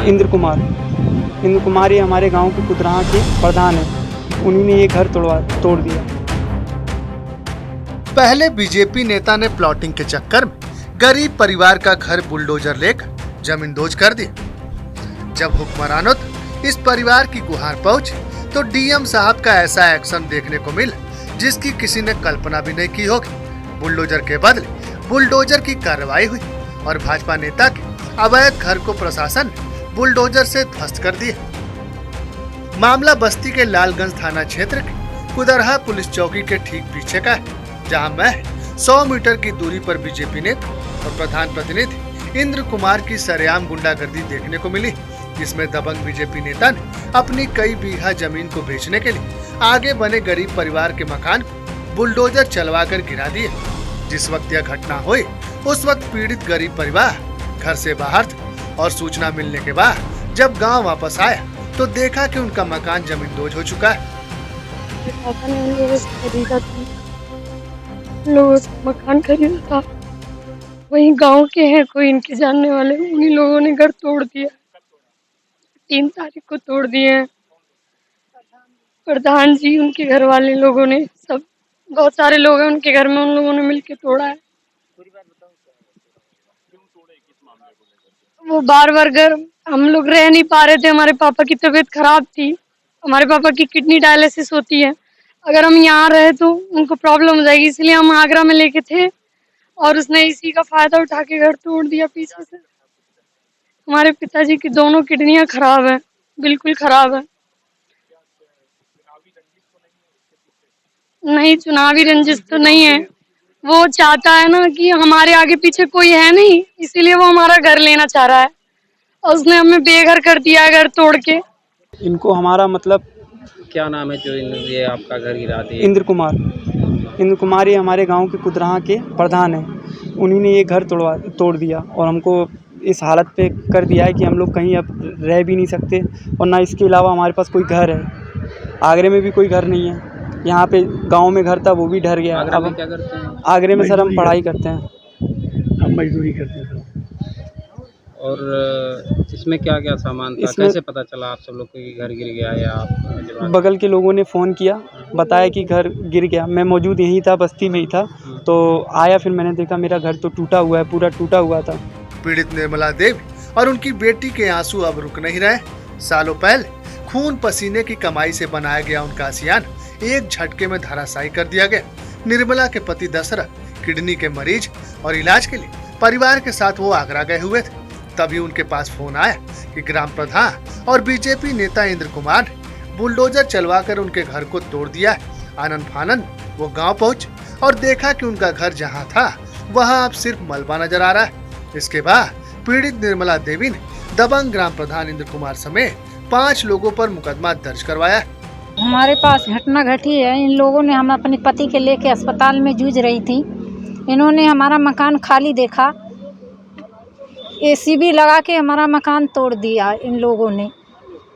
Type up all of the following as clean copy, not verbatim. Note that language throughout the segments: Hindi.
इंद्र कुमार ये हमारे गांव के कुदराहा के प्रधान हैं। उन्हीं ने ये घर तोड़ दिया। पहले बीजेपी नेता ने प्लॉटिंग के चक्कर में गरीब परिवार का घर बुलडोजर लेकर जमींदोज कर दिया। जब हुक्मरानों इस परिवार की गुहार पहुंची तो डीएम साहब का ऐसा एक्शन देखने को मिला जिसकी किसी ने कल्पना भी नहीं की होगी। बुलडोजर के बदले बुलडोजर की कार्रवाई हुई और भाजपा नेता के अवैध घर को प्रशासन ने बुलडोजर से ध्वस्त कर दिया। मामला बस्ती के लालगंज थाना क्षेत्र के कुदरहा पुलिस चौकी के ठीक पीछे का है, जहां मैं 100 मीटर की दूरी पर बीजेपी नेता और प्रधान प्रतिनिधि इंद्र कुमार की सरेआम गुंडागर्दी देखने को मिली, जिसमें दबंग बीजेपी नेता ने अपनी कई बीघा जमीन को बेचने के लिए आगे बने गरीब परिवार के मकान को बुलडोजर चलवाकर गिरा दिए। जिस वक्त यह घटना हुई उस वक्त पीड़ित गरीब परिवार घर से बाहर था और सूचना मिलने के बाद जब गांव वापस आया तो देखा कि उनका मकान जमींदोज हो चुका है। पापा ने उन लोगों से खरीदा था, लोगों से मकान खरीदा था, वही गांव के हैं कोई इनके जानने वाले, उन्हीं लोगों ने घर तोड़ दिया। 3 तारीख को तोड़ दिए हैं। प्रधान जी, उनके घर वाले लोगों ने, सब बहुत सारे लोग हैं उनके घर में, उन लोगों ने मिलके तोड़ा है। वो बार घर हम लोग रह नहीं पा रहे थे, हमारे पापा की तबीयत खराब थी, हमारे पापा की किडनी डायलिसिस होती है, अगर हम यहाँ रहे तो उनको प्रॉब्लम हो जाएगी, इसलिए हम आगरा में लेके थे और उसने इसी का फायदा उठा के घर तोड़ दिया पीछे से। हमारे पिताजी की दोनों किडनियां खराब है, बिल्कुल खराब है। नहीं, चुनावी रंजिश तो नहीं है, वो चाहता है ना कि हमारे आगे पीछे कोई है नहीं, इसीलिए वो हमारा घर लेना चाह रहा है और उसने हमें बेघर कर दिया घर तोड़ के। इनको हमारा मतलब क्या नाम है जो ये आपका घर गिरा दिए? इंद्र कुमार ये हमारे गांव के कुदराहा के प्रधान हैं। उन्हीं ने ये घर तोड़ दिया और हमको इस हालत पे कर दिया है कि हम लोग कहीं अब रह भी नहीं सकते और ना इसके अलावा हमारे पास कोई घर है। आगरे में भी कोई घर नहीं है, यहाँ पे गांव में घर था वो भी ढर गया। आगरा में क्या करते हैं? आगरे में सर हम पढ़ाई करते हैं, हम मजदूरी करते हैं। और इसमें क्या क्या सामान था? कैसे पता चला आप सब लोग को कि घर गिर गया? या आप बगल के लोगों ने फ़ोन किया, बताया कि घर गिर गया। मैं मौजूद यहीं था, बस्ती में ही था, तो आया, फिर मैंने देखा मेरा घर तो टूटा हुआ है, पूरा टूटा हुआ था। पीड़ित निर्मला देवी और उनकी बेटी के आंसू अब रुक नहीं रहे। सालों पहले खून पसीने की कमाई से बनाया गया उनका आसियान एक झटके में धराशायी कर दिया गया। निर्मला के पति दशरथ किडनी के मरीज और इलाज के लिए परिवार के साथ वो आगरा गए हुए थे। तभी उनके पास फोन आया कि ग्राम प्रधान और बीजेपी नेता इंद्र कुमार ने बुलडोजर चलवाकर उनके घर को तोड़ दिया है। आनंद फानंद वो गांव पहुंचे और देखा कि उनका घर जहां था वहां अब सिर्फ मलबा नजर आ रहा है। इसके बाद पीड़ित निर्मला देवी ने दबंग ग्राम प्रधान इंद्र कुमार समेत 5 लोगों पर मुकदमा दर्ज करवाया। हमारे पास घटना घटी है, इन लोगों ने, हम अपने पति के लेके अस्पताल में जूझ रही थी, इन्होंने हमारा मकान खाली देखा, एसीबी लगा के हमारा मकान तोड़ दिया इन लोगों ने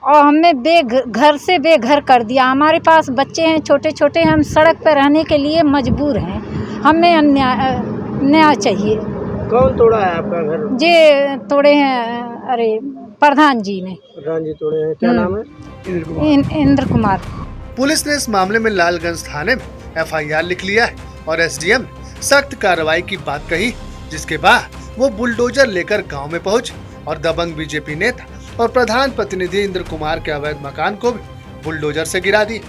और हमें घर से बेघर कर दिया। हमारे पास बच्चे हैं छोटे छोटे, हम सड़क पर रहने के लिए मजबूर हैं, हमें न्याय चाहिए। कौन तोड़ा है आपका घर? जे तोड़े हैं, अरे प्रधान जी ने। प्रधान जी तोड़े हैं, क्या नाम है? इंद्र कुमार। पुलिस ने इस मामले में लालगंज थाने में FIR लिख लिया है और SDM ने सख्त कार्रवाई की बात कही, जिसके बाद वो बुलडोजर लेकर गांव में पहुंचे और दबंग बीजेपी नेता और प्रधान प्रतिनिधि इंद्र कुमार के अवैध मकान को भी बुलडोजर से गिरा दी।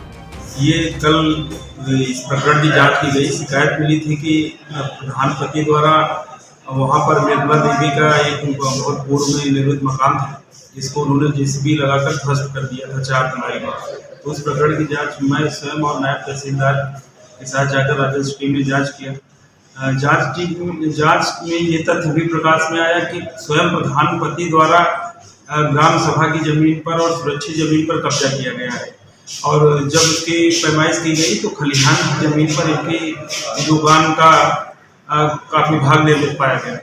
ये कल इस प्रकरण की जांच की गई। शिकायत मिली थी कि प्रधानपति द्वारा वहाँ पर निर्मला देवी का एक बहुत पूर्व में निर्मित मकान था, जिसको उन्होंने JCB लगाकर ध्वस्त कर दिया था 4 जनवरी को। तो उस प्रकरण की जांच मैं स्वयं और नायब तहसीलदार के साथ जाकर राजस्व टीम ने जांच किया। जांच में ये तथ्य भी प्रकाश में आया कि स्वयं प्रधानपति द्वारा ग्राम सभा की जमीन पर और सुरक्षित जमीन पर कब्जा किया गया है और जब उसकी पैमाइश की गई तो खलिहान की जमीन पर इनकी दुकान का काफी भाग निर्मित पाया गया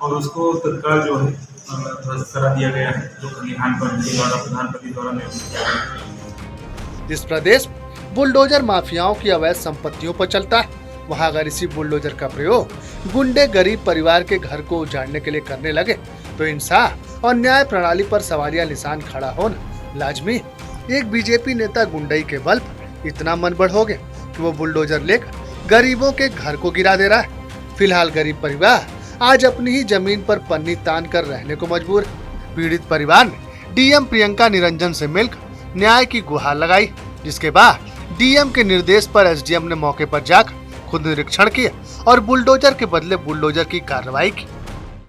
और उसको तत्काल जो है ध्वस्त करा दिया गया है, जो खलिहान पर इनके द्वारा प्रधानपति द्वारा निर्मित किया गया है। जिस प्रदेश में बुलडोजर माफियाओं की अवैध संपत्तियों पर चलता है, वहां अगर इसी बुलडोजर का प्रयोग गुंडे गरीब परिवार के घर को उजाड़ने के लिए करने लगे तो इंसाफ और न्याय प्रणाली पर सवालिया निशान खड़ा होना लाजमी। एक बीजेपी नेता गुंडई के बल पर इतना मनबढ़ हो गया कि वो बुलडोजर लेकर गरीबों के घर को गिरा दे रहा है। फिलहाल गरीब परिवार आज अपनी ही जमीन पर पन्नी तान कर रहने को मजबूर है। पीड़ित परिवार ने डीएम प्रियंका निरंजन से मिलकर न्याय की गुहार लगाई, जिसके बाद डीएम के निर्देश पर एसडीएम ने मौके पर जाकर खुद निरीक्षण किया और बुलडोजर के बदले बुलडोजर की कार्रवाई की।